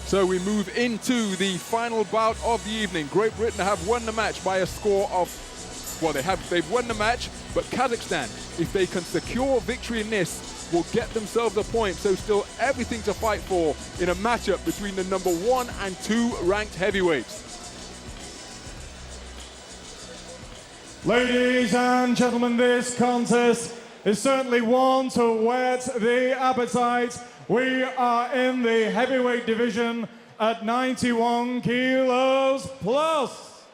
So we move into the final bout of the evening. Great Britain have won the match by a score of, well, they've won the match, but Kazakhstan, if they can secure victory in this, will get themselves a point. So still everything to fight for in a matchup between the number 1 and 2 ranked heavyweights. Ladies and gentlemen, this contest is certainly one to whet the appetite. We are in the heavyweight division at 91 kilos plus.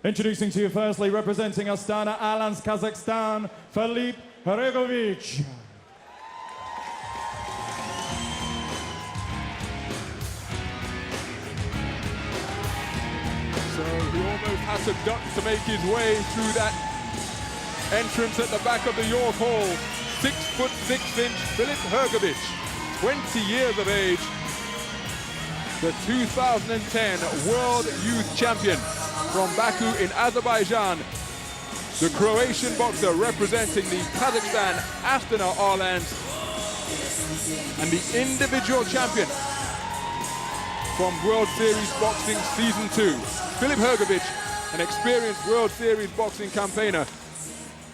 Introducing to you firstly, representing Astana Alans, Kazakhstan, Filip Hrgovic. So he almost has to duck to make his way through that entrance at the back of the York Hall. 6'6" Filip Hrgovic, 20 years of age, the 2010 World Youth Champion from Baku in Azerbaijan, the Croatian boxer representing the Kazakhstan Astana Arlans, and the individual champion from World Series Boxing Season 2. Filip Hrgovic, an experienced World Series boxing campaigner,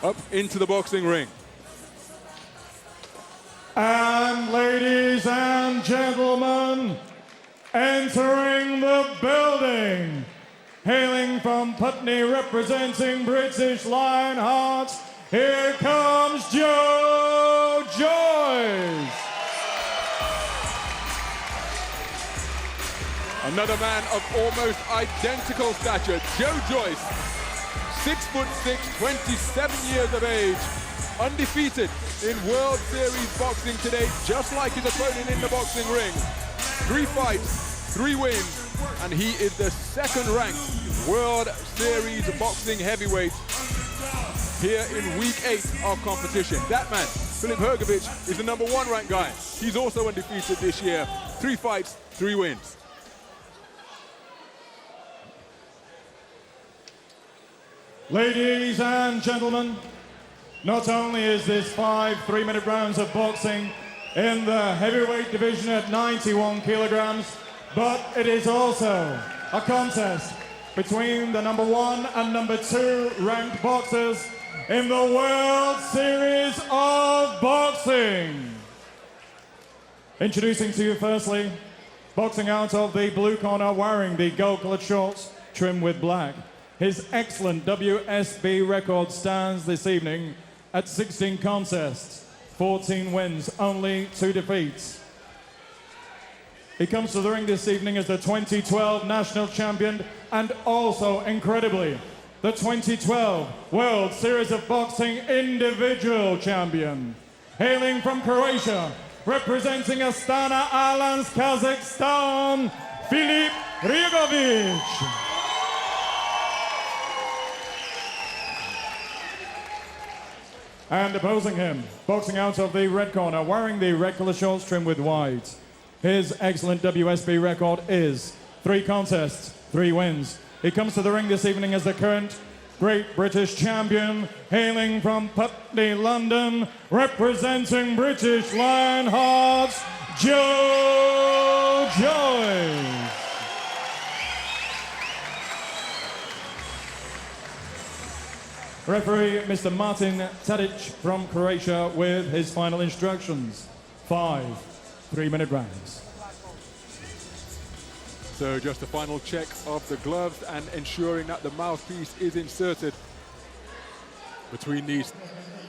up into the boxing ring. And ladies and gentlemen, entering the building, hailing from Putney, representing British Lionhearts, here comes Joyce. Another man of almost identical stature, Joyce, 6'6", 27 years of age, undefeated in World Series boxing today, just like his opponent in the boxing ring. 3 fights, 3 wins, and he is the second-ranked World Series boxing heavyweight here in week 8 of competition. That man, Filip Hrgovic, is the number 1 ranked guy. He's also undefeated this year. 3 fights, 3 wins. Ladies and gentlemen, not only is this 5 3-minute rounds of boxing in the heavyweight division at 91 kilograms, but it is also a contest between the number 1 and number 2 ranked boxers in the World Series of Boxing. Introducing to you firstly, boxing out of the blue corner, wearing the gold-colored shorts trimmed with black. His excellent WSB record stands this evening at 16 contests, 14 wins, only 2 defeats. He comes to the ring this evening as the 2012 national champion and also, incredibly, the 2012 World Series of Boxing individual champion. Hailing from Croatia, representing Astana Alans, Kazakhstan, Filip Hrgovic. And opposing him, boxing out of the red corner, wearing the red colour shorts trimmed with white. His excellent WSB record is 3 contests, 3 wins. He comes to the ring this evening as the current Great British Champion, hailing from Putney, London, representing British Lionhearts, Joyce. Referee Mr. Martin Tadic from Croatia with his final instructions. 5 3-minute rounds. So just a final check of the gloves and ensuring that the mouthpiece is inserted between these,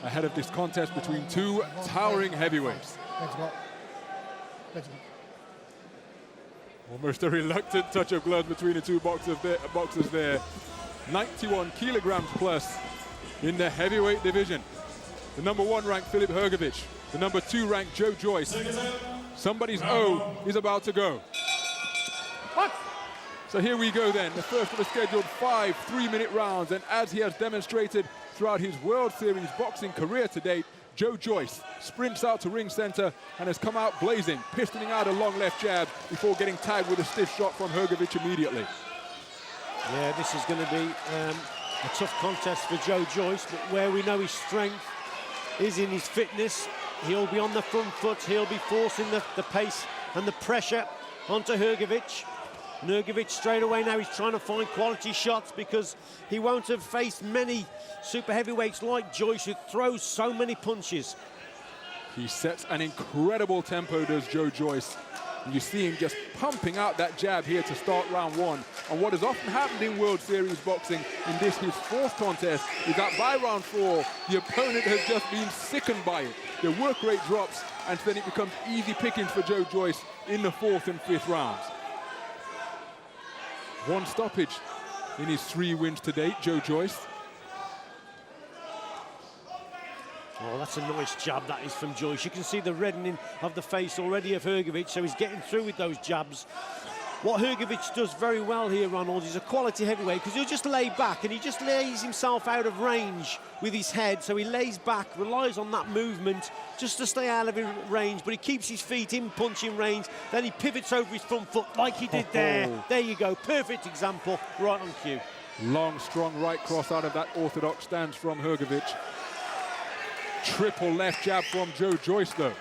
ahead of this contest between 2 towering heavyweights. Almost a reluctant touch of gloves between the 2 boxers there. 91 kilograms plus in the heavyweight division. The number 1 ranked Filip Hrgovic, the number 2 ranked Joyce. Somebody's O is about to go. So here we go then, the first of the scheduled 5 3-minute rounds, and as he has demonstrated throughout his World Series boxing career to date, Joyce sprints out to ring center and has come out blazing, pistoling out a long left jab before getting tagged with a stiff shot from Hrgovic immediately. Yeah, this is going to be a tough contest for Joyce, but where we know his strength is in his fitness. He'll be on the front foot, he'll be forcing the pace and the pressure onto Hrgovic. And Hrgovic straight away now he's trying to find quality shots because he won't have faced many super heavyweights like Joyce who throws so many punches. He sets an incredible tempo, does Joyce. And you see him just pumping out that jab here to start round one. And what has often happened in World Series boxing in this, his fourth contest, is that by round four, the opponent has just been sickened by it. The work rate drops, and then it becomes easy pickings for Joyce in the fourth and fifth rounds. One stoppage in his 3 wins to date, Joyce. Oh, that's a nice jab, that is, from Joyce. You can see the reddening of the face already of Hrgovic, so he's getting through with those jabs. What Hrgovic does very well here, Ronald, is a quality heavyweight, because he'll just lay back, and he just lays himself out of range with his head, so he lays back, relies on that movement just to stay out of range, but he keeps his feet in punching range, then he pivots over his front foot like he did there. There you go, perfect example, right on cue. Long, strong right cross out of that orthodox stance from Hrgovic. Triple left jab from Joyce, though.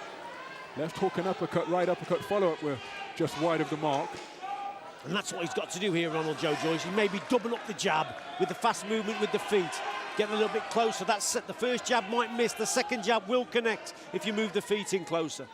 Left hook and uppercut, right uppercut follow-up were just wide of the mark. And that's what he's got to do here, Ronald, Joyce. He maybe double up the jab with the fast movement with the feet. Get a little bit closer. That's set. The first jab might miss. The second jab will connect if you move the feet in closer.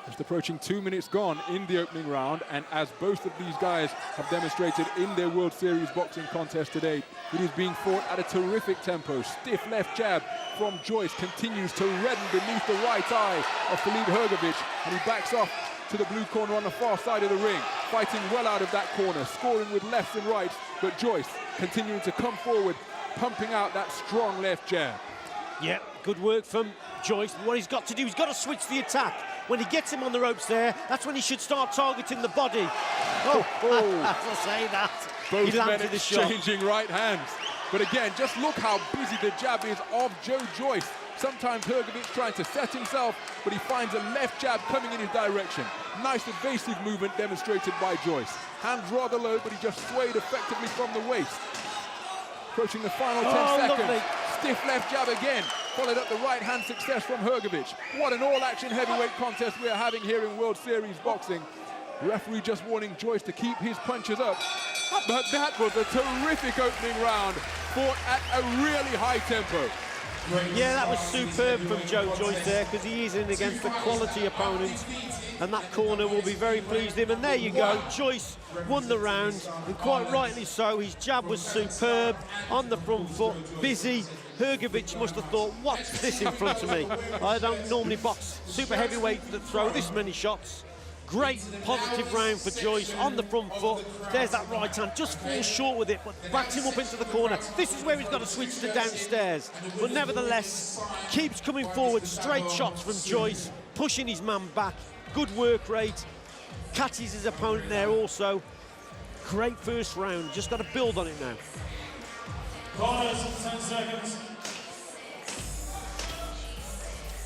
Just approaching 2 minutes gone in the opening round, and as both of these guys have demonstrated in their World Series boxing contest today, it is being fought at a terrific tempo. Stiff left jab from Joyce continues to redden beneath the right eye of Filip Hrgovic, and he backs off to the blue corner on the far side of the ring, fighting well out of that corner, scoring with lefts and rights, but Joyce continuing to come forward, pumping out that strong left jab. Yeah, good work from Joyce. What he's got to do, he's got to switch the attack. When he gets him on the ropes there, that's when he should start targeting the body. Oh, I'll say that. Both he men landed the shot. exchanging right hands. But again, just look how busy the jab is of Joyce. Sometimes Hrgovic trying to set himself, but he finds a left jab coming in his direction. Nice evasive movement demonstrated by Joyce. Hands rather low, but he just swayed effectively from the waist. Approaching the final 10 seconds. Lovely. Stiff left jab again. Followed up the right-hand success from Hrgovic. What an all-action heavyweight contest we are having here in World Series boxing. The referee just warning Joyce to keep his punches up. But that was a terrific opening round, fought at a really high tempo. Yeah, that was superb from Joyce there, because he is in against a quality opponent, and that corner will be very pleased with him. And there you go, Joyce won the round, and quite rightly so. His jab was superb, on the front foot, busy. Hrgovic must have thought, what's this in front of me? I don't normally box super heavyweights that throw this many shots. Great positive round for Joyce on the front foot. There's that right hand, just falls short with it, but backs him up into the corner. This is where he's got to switch to downstairs. But nevertheless, keeps coming forward, straight shots from Joyce, pushing his man back. Good work rate, catches his opponent there also. Great first round, just got to build on it now. Corners, 10 seconds.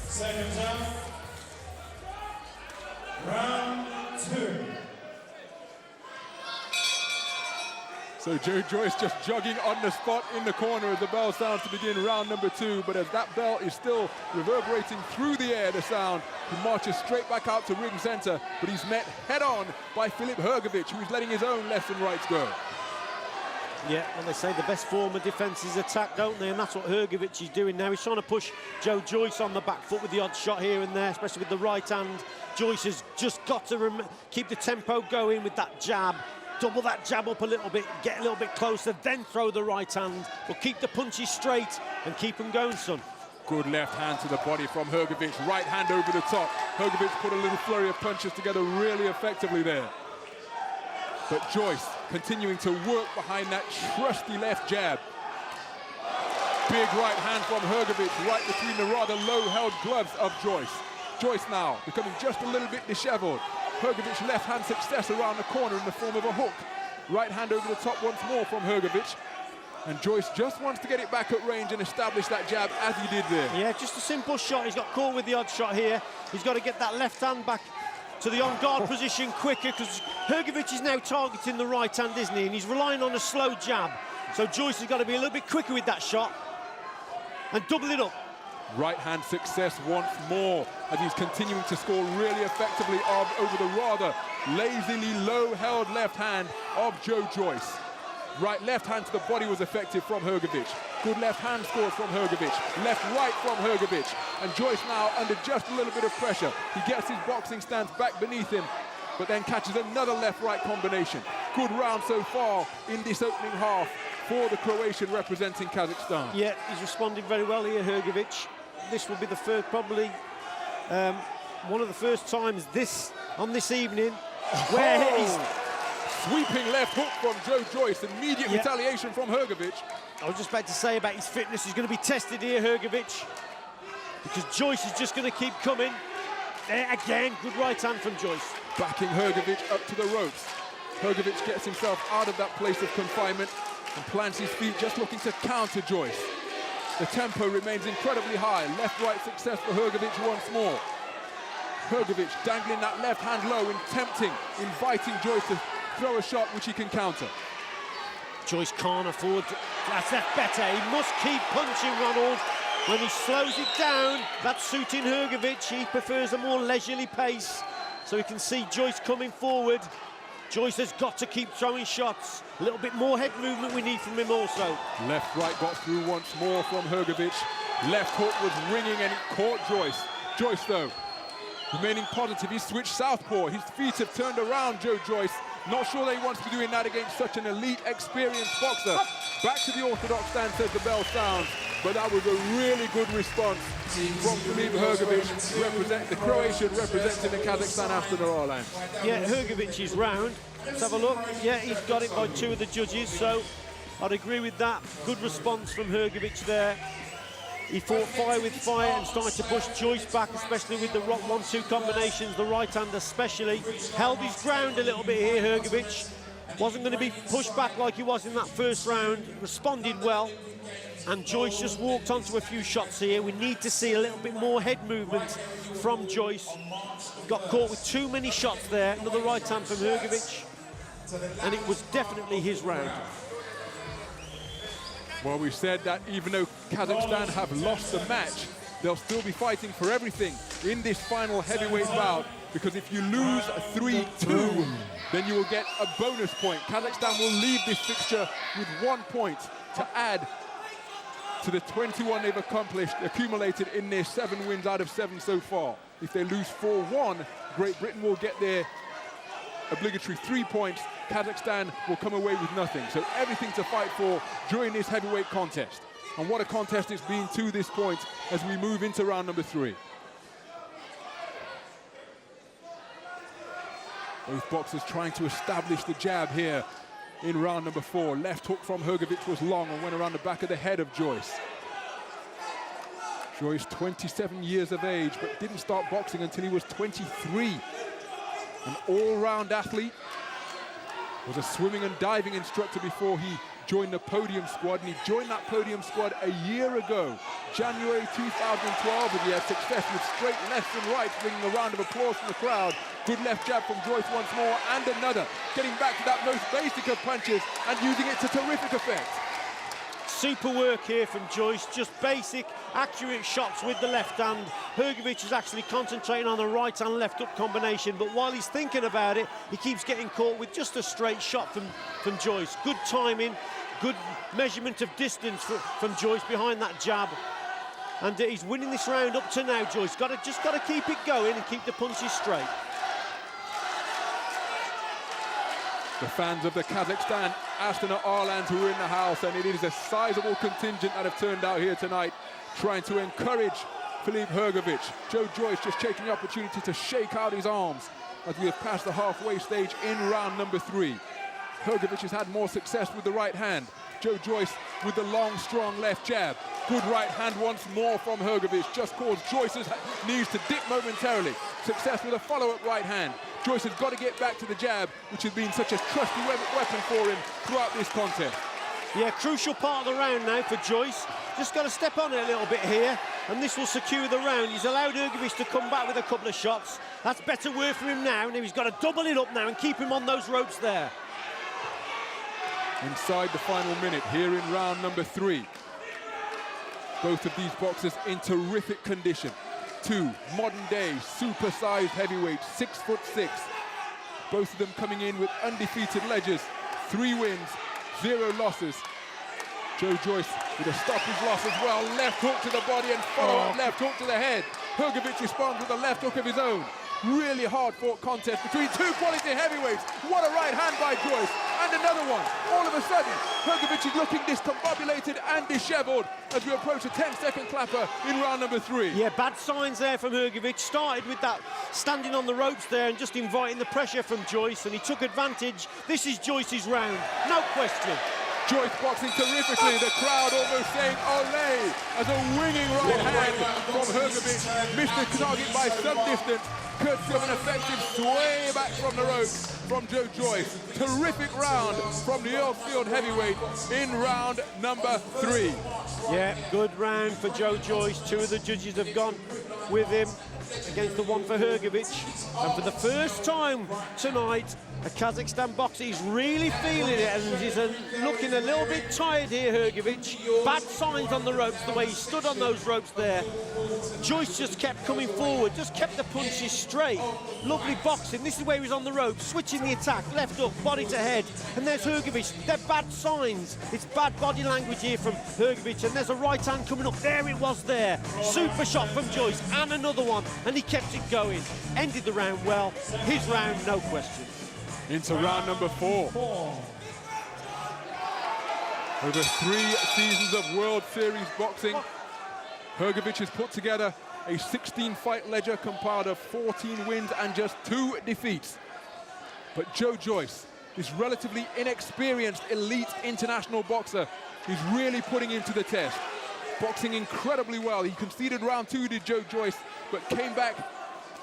Second down. Round 2. So Joyce just jogging on the spot in the corner as the bell sounds to begin round number 2. But as that bell is still reverberating through the air, the sound, he marches straight back out to ring center. But he's met head-on by Filip Hrgovic, who's letting his own lefts and rights go. Yeah, and they say the best form of defence is attack, don't they? And that's what Hrgovic is doing now. He's trying to push Joyce on the back foot with the odd shot here and there, especially with the right hand. Joyce has just got to keep the tempo going with that jab. Double that jab up a little bit, get a little bit closer, then throw the right hand. But keep the punches straight and keep them going, son. Good left hand to the body from Hrgovic. Right hand over the top. Hrgovic put a little flurry of punches together really effectively there. But Joyce continuing to work behind that trusty left jab. Big right hand from Hrgovic, right between the rather low-held gloves of Joyce. Joyce now becoming just a little bit disheveled. Hrgovic left hand success around the corner in the form of a hook. Right hand over the top once more from Hrgovic. And Joyce just wants to get it back at range and establish that jab as he did there. Yeah, just a simple shot. He's got caught with the odd shot here. He's got to get that left hand back to the on-guard position quicker, because Hrgovic is now targeting the right hand, isn't he? And he's relying on a slow jab. So Joyce has got to be a little bit quicker with that shot and double it up. Right-hand success once more as he's continuing to score really effectively over the rather lazily low-held left hand of Joe Joyce. Left hand to the body was effective from Hrgovic. Good left hand scores from Hrgovic. Left-right from Hrgovic. And Joyce now under just a little bit of pressure. He gets his boxing stance back beneath him, but then catches another left-right combination. Good round so far in this opening half for the Croatian representing Kazakhstan. Yeah, he's responded very well here, Hrgovic. This will be the first, probably one of the first times on this evening where he's sweeping left hook from Joe Joyce. Immediate retaliation from Hrgovic. I was just about to say about his fitness. He's going to be tested here, Hrgovic, because Joyce is just going to keep coming. There again, good right hand from Joyce. Backing Hrgovic up to the ropes. Hrgovic gets himself out of that place of confinement and plants his feet, just looking to counter Joyce. The tempo remains incredibly high. Left-right success for Hrgovic once more. Hrgovic dangling that left hand low and tempting, inviting Joyce to throw a shot which he can counter. Joyce can't afford that's better. He must keep punching, Ronald. When he slows it down, that's suiting Hrgovic. He prefers a more leisurely pace, so he can see Joyce coming forward. Joyce has got to keep throwing shots. A little bit more head movement we need from him also. Left-right got through once more from Hrgovic. Left hook was ringing and it caught Joyce. Joyce, though, remaining positive. He switched southpaw. His feet have turned around, Joe Joyce. Not sure that he wants to be doing that against such an elite, experienced boxer. Back to the orthodox stance as the bell sounds. But that was a really good response from Filip Hrgovic, the Croatian representing the Kazakhstan after the Orland. Yeah, Hrgovic's round. Let's have a look. Yeah, he's got it by 2 of the judges, so I'd agree with that. Good response from Hrgovic there. He fought fire with fire and started to push Joyce back, especially with the 1-2 combinations, the right hand especially. Held his ground a little bit here, Hrgovic. Wasn't going to be pushed back like he was in that first round. Responded well. And Joyce just walked onto a few shots here. We need to see a little bit more head movement from Joyce. Got caught with too many shots there. Another right hand from Hrgovic. And it was definitely his round. Well, we've said that even though Kazakhstan have lost the match, they'll still be fighting for everything in this final heavyweight bout, because if you lose 3-2, then you will get a bonus point. Kazakhstan will leave this fixture with 1 point to add to the 21 they've accumulated in their 7 wins out of 7 so far. If they lose 4-1, Great Britain will get their obligatory 3 points. Kazakhstan will come away with nothing. So everything to fight for during this heavyweight contest. And what a contest it's been to this point as we move into round number 3. Both boxers trying to establish the jab here in round number 4. Left hook from Hrgovic was long and went around the back of the head of Joyce. Joyce, 27 years of age, but didn't start boxing until he was 23. An all-round athlete. Was a swimming and diving instructor before he joined the podium squad, and he joined that podium squad a year ago, January 2012, and he had success with straight lefts and rights, bringing a round of applause from the crowd. Good left jab from Joyce once more, and another, getting back to that most basic of punches and using it to terrific effect. Super work here from Joyce, just basic, accurate shots with the left hand. Hrgovic is actually concentrating on the right and left up combination, but while he's thinking about it, he keeps getting caught with just a straight shot from Joyce. Good timing, good measurement of distance from Joyce behind that jab. And he's winning this round up to now, Joyce. Just got to keep it going and keep the punches straight. The fans of the Kazakhstan Astana Arlands who are in the house, and it is a sizable contingent that have turned out here tonight trying to encourage Filip Hrgovic. Joe Joyce just taking the opportunity to shake out his arms as we have passed the halfway stage in round number 3. Hrgovic has had more success with the right hand. Joe Joyce with the long, strong left jab. Good right hand once more from Hrgovic, just caused Joyce's knees to dip momentarily. Success with a follow-up right hand. Joyce has got to get back to the jab, which has been such a trusty weapon for him throughout this contest. Yeah, crucial part of the round now for Joyce. Just got to step on it a little bit here, and this will secure the round. He's allowed Hrgovic to come back with a couple of shots. That's better work for him now, and he's got to double it up now and keep him on those ropes there. Inside the final minute here in round number 3. Both of these boxers in terrific condition. Two modern-day, super-sized heavyweights, 6'6". Both of them coming in with undefeated ledgers, 3 wins, 0 losses. Joe Joyce with a stoppage loss as well. Left hook to the body and follow-up left hook to the head. Hrgovic responds with a left hook of his own. Really hard-fought contest between 2 quality heavyweights. What a right hand by Joyce. And another one. All of a sudden, Hrgovic is looking discombobulated and disheveled as we approach a 10-second clapper in round number 3. Yeah, bad signs there from Hrgovic. Started with that standing on the ropes there and just inviting the pressure from Joyce, and he took advantage. This is Joyce's round, no question. Joyce boxing terrifically, the crowd almost saying ole as a winging right hand from Hrgovic missed the target by some distance, courtesy of an effective sway back from the ropes from Joe Joyce. Terrific round from the Earlsfield heavyweight in round number 3. Yeah, good round for Joe Joyce. 2 of the judges have gone with him against the one for Hrgovic. And for the first time tonight, a Kazakhstan boxer is really feeling it, and he's looking a little bit tired here, Hrgovic. Bad signs on the ropes, the way he stood on those ropes there. Joyce just kept coming forward, just kept the punches straight. Lovely boxing. This is where he was on the ropes, switching the attack, left hook, body to head. And there's Hrgovic. They're bad signs. It's bad body language here from Hrgovic, and there's a right hand coming up. There it was there. Super shot from Joyce, and another one, and he kept it going. Ended the round well. His round, no question. Into round number 4. Over 3 seasons of World Series boxing, Hrgovic has put together a 16-fight ledger compiled of 14 wins and just 2 defeats. But Joe Joyce, this relatively inexperienced elite international boxer, is really putting him to the test. Boxing incredibly well. He conceded round 2 to Joe Joyce, but came back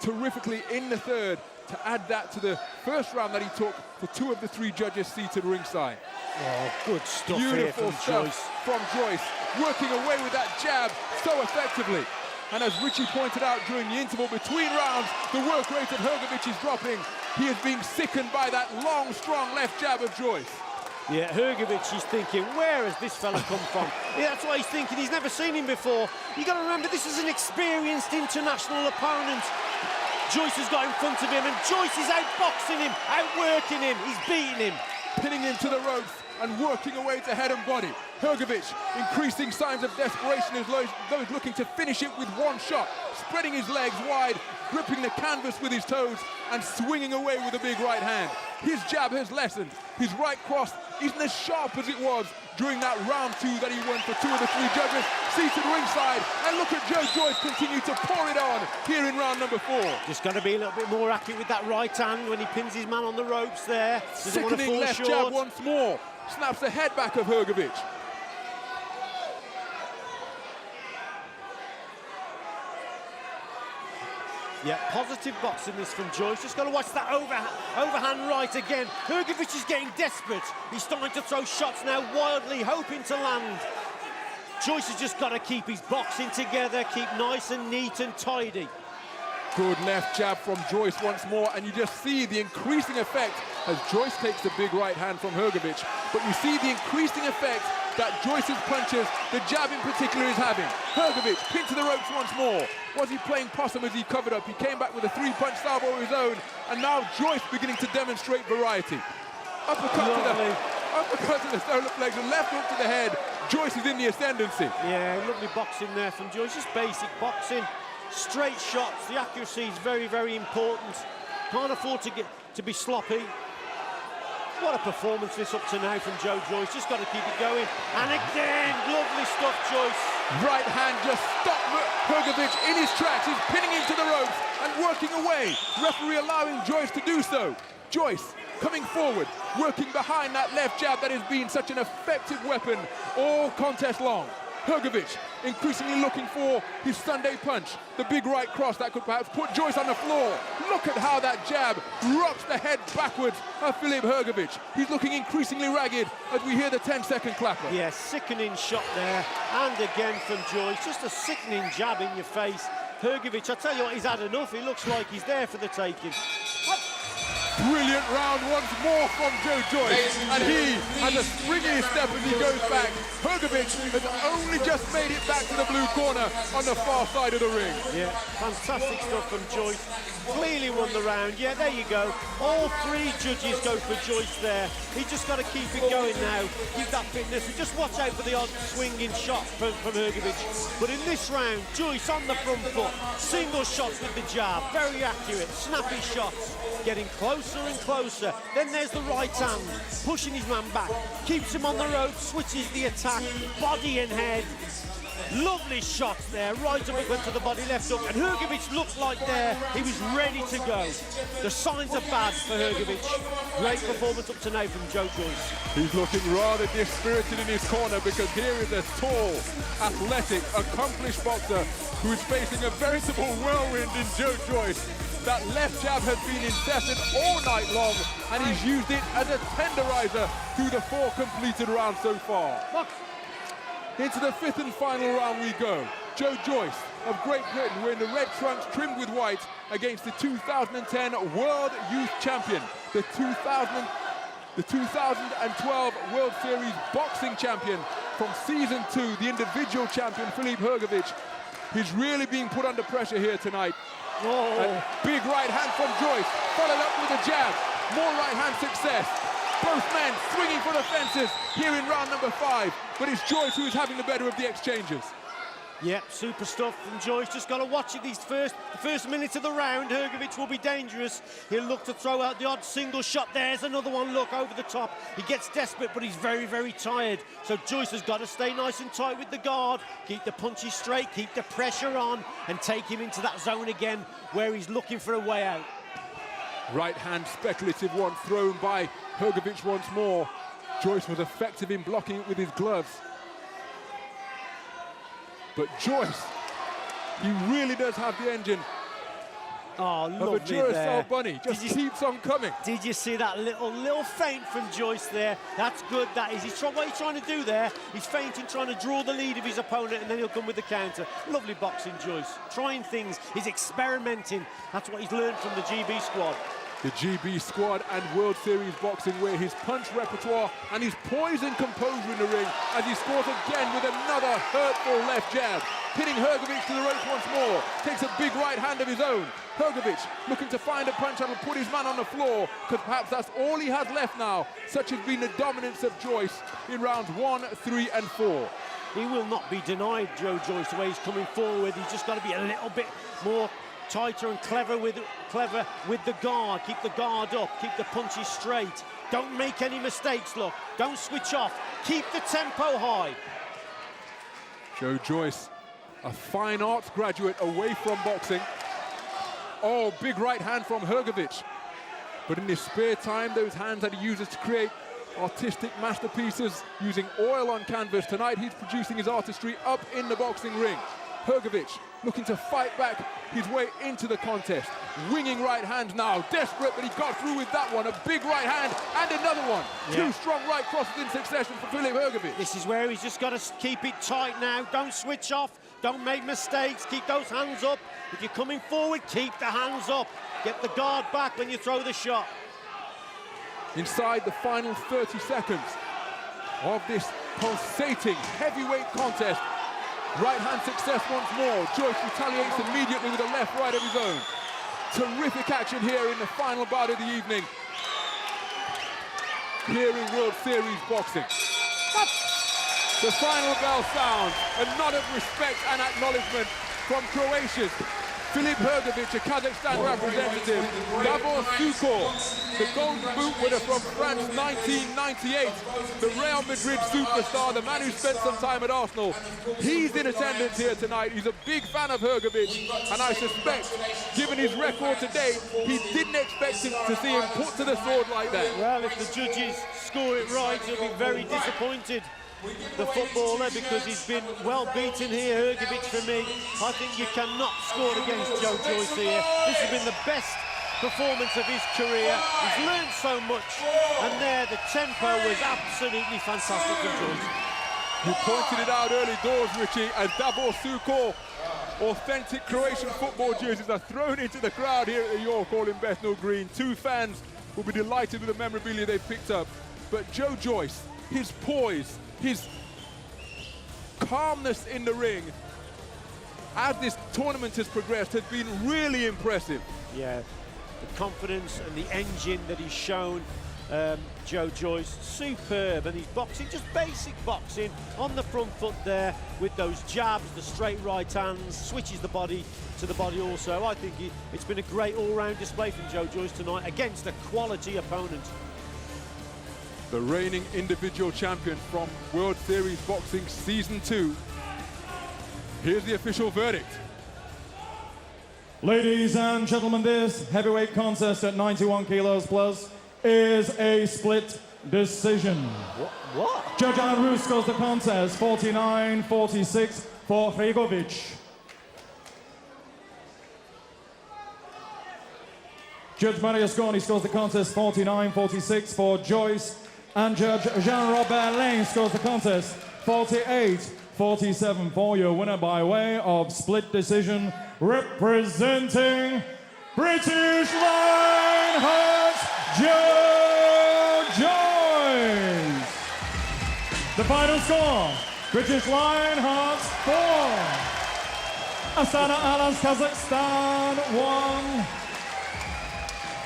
terrifically in the 3rd to add that to the first round that he took for 2 of the 3 judges seated ringside. Oh, good stuff. Beautiful here from stuff Joyce. from Joyce, working away with that jab so effectively. And as Richie pointed out during the interval between rounds, the work rate of Hrgovic is dropping. He is being sickened by that long, strong left jab of Joyce. Yeah, Hrgovic is thinking, where has this fella come from? Yeah, that's what he's thinking. He's never seen him before. You got to remember, this is an experienced international opponent. Joyce has got in front of him, and Joyce is outboxing him, outworking him. He's beating him. Pinning him to the ropes and working away to head and body. Hrgovic increasing signs of desperation as those looking to finish it with one shot, spreading his legs wide, gripping the canvas with his toes and swinging away with a big right hand. His jab has lessened. His right cross isn't as sharp as it was during that round 2 that he won for 2 of the 3 judges seated ringside. And look at Joe Joyce continue to pour it on here in round number 4. Just got to be a little bit more accurate with that right hand when he pins his man on the ropes there. Doesn't want to Sickening fall left short. jab once more. Snaps the head back of Hrgovic. Yeah, positive boxing this from Joyce. Just got to watch that overhand right again. Hrgovic is getting desperate. He's starting to throw shots now wildly, hoping to land. Joyce has just got to keep his boxing together, keep nice and neat and tidy. Good left jab from Joyce once more, and you just see the increasing effect as Joyce takes the big right hand from Hrgovic. But you see the increasing effect that Joyce's punches, the jab in particular, is having. Hrgovic pinned to the ropes once more. Was he playing possum as he covered up? He came back with a 3-punch salvo of his own, and now Joyce beginning to demonstrate variety. Uppercut to the solar flex, a left hook to the head. Joyce is in the ascendancy. Yeah, lovely boxing there from Joyce. Just basic boxing. Straight shots. The accuracy is very, very important. Can't afford to be sloppy. What a performance this up to now from Joe Joyce. Just got to keep it going. And again, lovely stuff, Joyce. Right hand just stopped Hrgovic in his tracks. He's pinning him to the ropes and working away. Referee allowing Joyce to do so. Joyce coming forward, working behind that left jab that has been such an effective weapon all contest long. Hrgovic increasingly looking for his Sunday punch, the big right cross that could perhaps put Joyce on the floor. Look at how that jab rocks the head backwards of Filip Hrgovic. He's looking increasingly ragged as we hear the 10-second clapper. Yeah, sickening shot there, and again from Joyce, just a sickening jab in your face. Hrgovic, I tell you what, he's had enough. He looks like he's there for the taking. Brilliant round once more from Joyce, and he has a springy step as he goes back. Hrgovic has only just made it back to the blue corner on the far side of the ring. Yeah, fantastic stuff from Joyce. Clearly won the round. Yeah, there you go. All three judges go for Joyce there. He's just got to keep it going now. Keep that fitness and just watch out for the odd swinging shot from Hrgovic. But in this round, Joyce on the front foot, single shots with the jab, very accurate, snappy shots, getting closer and closer. Then there's the right hand, pushing his man back, keeps him on the rope, switches the attack, body and head. Lovely shots there, right up to the body, left hook, and Hrgovic looked like there, he was ready to go. The signs are bad for Hrgovic. Great performance up to now from Joyce. He's looking rather dispirited in his corner because here is a tall, athletic, accomplished boxer who is facing a veritable whirlwind in Joyce. That left jab has been incessant all night long, and he's used it as a tenderizer through the 4 completed rounds so far. Into the 5th and final round we go. Joyce of Great Britain wearing the red trunks trimmed with white against the 2010 World Youth Champion, the 2012 World Series Boxing Champion from Season 2, the individual champion, Filip Hrgovic. He's really being put under pressure here tonight. A big right hand from Joyce, followed up with a jab. More right hand success. Both men swinging for the fences here in round number 5, but it's Joyce who is having the better of the exchanges. Yep, super stuff from Joyce. Just got to watch it. The first minute of the round, Hrgovic will be dangerous. He'll look to throw out the odd single shot. There's another one, look, over the top. He gets desperate, but he's very, very tired. So Joyce has got to stay nice and tight with the guard, keep the punches straight, keep the pressure on, and take him into that zone again where he's looking for a way out. Right hand speculative one thrown by Hrgovic once more. Joyce was effective in blocking it with his gloves. But Joyce, he really does have the engine of a Duracell bunny. Just keeps on coming. Did you see that little feint from Joyce there? That's good, that is. What he's trying to do there, he's feinting, trying to draw the lead of his opponent, and then he'll come with the counter. Lovely boxing, Joyce. Trying things, he's experimenting. That's what he's learned from the GB squad. The GB squad and World Series boxing, where his punch repertoire and his poise and composure in the ring as he scores again with another hurtful left jab. Hitting Hrgovic to the ropes once more. Takes a big right hand of his own. Hrgovic looking to find a punch that will put his man on the floor, because perhaps that's all he has left now. Such has been the dominance of Joyce in rounds 1, 3 and 4. He will not be denied, Joyce, the way he's coming forward. He's just got to be a little bit more tighter and clever with the guard. Keep the guard up, keep the punches straight. Don't make any mistakes, look. Don't switch off. Keep the tempo high. Joyce, a fine arts graduate away from boxing. Oh, big right hand from Hrgovic. But in his spare time, those hands that he uses to create artistic masterpieces using oil on canvas. Tonight, he's producing his artistry up in the boxing ring. Hrgovic looking to fight back his way into the contest. Winging right hand now, desperate, but he got through with that one. A big right hand and another one. Yeah. 2 strong right crosses in succession for Filip Hrgovic. This is where he's just got to keep it tight now. Don't switch off, don't make mistakes, keep those hands up. If you're coming forward, keep the hands up. Get the guard back when you throw the shot. Inside the final 30 seconds of this pulsating heavyweight contest. Right hand success once more. Joyce retaliates immediately with a left right of his own. Terrific action here in the final bout of the evening. Here in World Series boxing. The final bell sounds. A nod of respect and acknowledgement from Croatia's Filip Hrgovic, a Kazakhstan representative. Davor Suko, the Golden Boot winner from France 1998. The Real Madrid superstar, the man who spent some time at Arsenal. He's in attendance here tonight. He's a big fan of Hrgovic, and I suspect, given his record today, he didn't expect to see him put to the sword like that. Well, if the judges score it right, he'll be very disappointed, the footballer, because he's been well beaten here. Hrgovic, for me, I think you cannot score against Joyce here. This has been the best performance of his career. He's learned so much, and there the tempo was absolutely fantastic from Joyce. You pointed it out early doors, Richie, as Davor Suko, authentic Croatian football jerseys are thrown into the crowd here at the York Hall in Bethnal Green. 2 fans will be delighted with the memorabilia they've picked up. But Joe Joyce, his poise, his calmness in the ring, as this tournament has progressed, has been really impressive. Yeah, the confidence and the engine that he's shown, Joe Joyce, superb. And he's boxing, just basic boxing, on the front foot there with those jabs, the straight right hands, switches the body to the body also. I think it's been a great all-round display from Joe Joyce tonight against a quality opponent. The reigning individual champion from World Series Boxing Season 2. Here's the official verdict. Ladies and gentlemen, this heavyweight contest at 91 kilos plus is a split decision. What? Judge Alan Roos scores the contest 49-46 for Hrgovic. Judge Mario Scorni scores the contest 49-46 for Joyce. And Judge Jean-Robert Lane scores the contest 48-47 for your winner by way of split decision, representing British Lionheart, Joe Joyce. The final score, British Lionhearts 4, Astana Alans, Kazakhstan 1.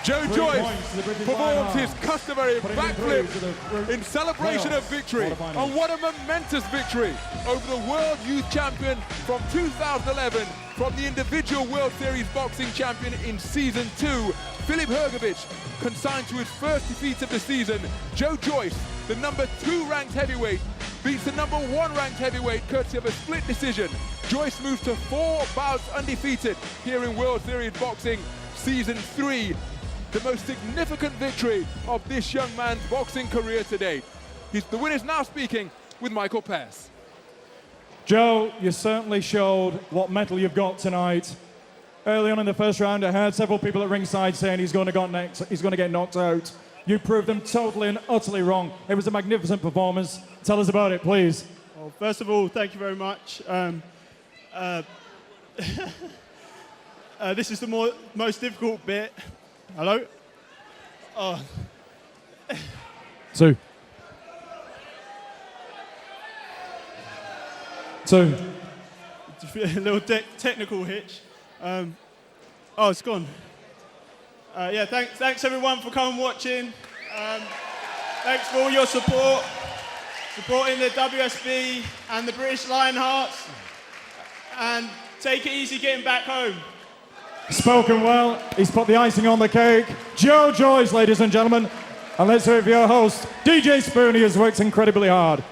Joe Joyce performs his customary backflip in celebration of victory. And what a momentous victory over the World Youth Champion from 2011, from the individual World Series Boxing Champion in Season 2, Filip Hrgovic, consigned to his first defeat of the season. Joe Joyce, the number 2 ranked heavyweight, beats the number 1 ranked heavyweight courtesy of a split decision. Joyce moves to 4 bouts undefeated here in World Series Boxing Season 3. The most significant victory of this young man's boxing career to date. The winner's now speaking with Michael Pass. Joe, you certainly showed what mettle you've got tonight. Early on in the first round, I heard several people at ringside saying he's going to get knocked out. You proved them totally and utterly wrong. It was a magnificent performance. Tell us about it, please. Well, first of all, thank you very much. This is the most difficult bit. Hello? Oh. Two. A little technical hitch. Oh, it's gone. Yeah, thanks everyone for coming watching. Thanks for all your support, supporting the WSB and the British Lionhearts. And take it easy getting back home. Spoken well. He's put the icing on the cake. Joe Joyce, ladies and gentlemen. And let's hear it for your host, DJ Spoon. He has worked incredibly hard.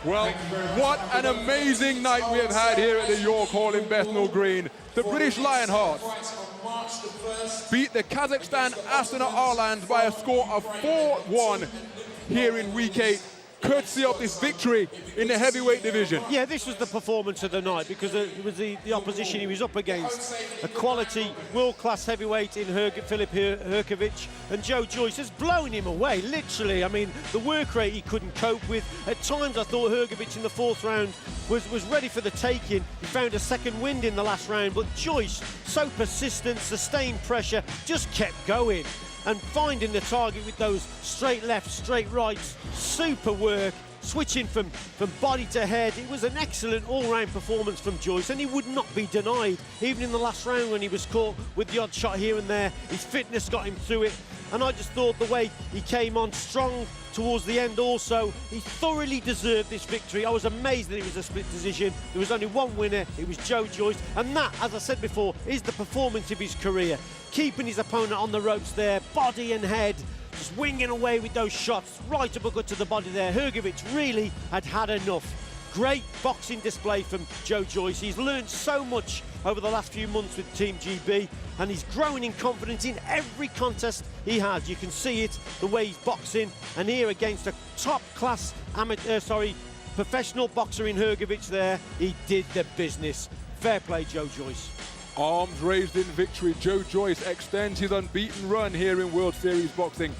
Well, what an amazing night we have had here at the York Hall in Bethnal Green. The British Lionhearts beat the Kazakhstan Astana Arlans by a score of 4-1 here in Week 8, courtesy of this victory in the heavyweight division. Yeah, this was the performance of the night because it was the opposition he was up against. A quality, world-class heavyweight in Filip Hrgovic, and Joe Joyce has blown him away, literally. I mean, the work rate he couldn't cope with. At times I thought Hrgovic in the 4th round was ready for the taking. He found a second wind in the last round, but Joyce, so persistent, sustained pressure, just kept going and finding the target with those straight lefts, straight rights, super work, switching from body to head. It was an excellent all-round performance from Joyce, and he would not be denied. Even in the last round when he was caught with the odd shot here and there, his fitness got him through it. And I just thought the way he came on strong towards the end also, he thoroughly deserved this victory. I was amazed that it was a split decision. There was only one winner, it was Joe Joyce, and that, as I said before, is the performance of his career. Keeping his opponent on the ropes there, body and head, just winging away with those shots, right uppercut to the body there. Hrgovic really had enough. Great boxing display from Joe Joyce. He's learned so much over the last few months with Team GB, and he's growing in confidence in every contest he has. You can see it, the way he's boxing, and here against a top-class professional boxer in Hrgovic there, he did the business. Fair play, Joe Joyce. Arms raised in victory, Joe Joyce extends his unbeaten run here in World Series Boxing.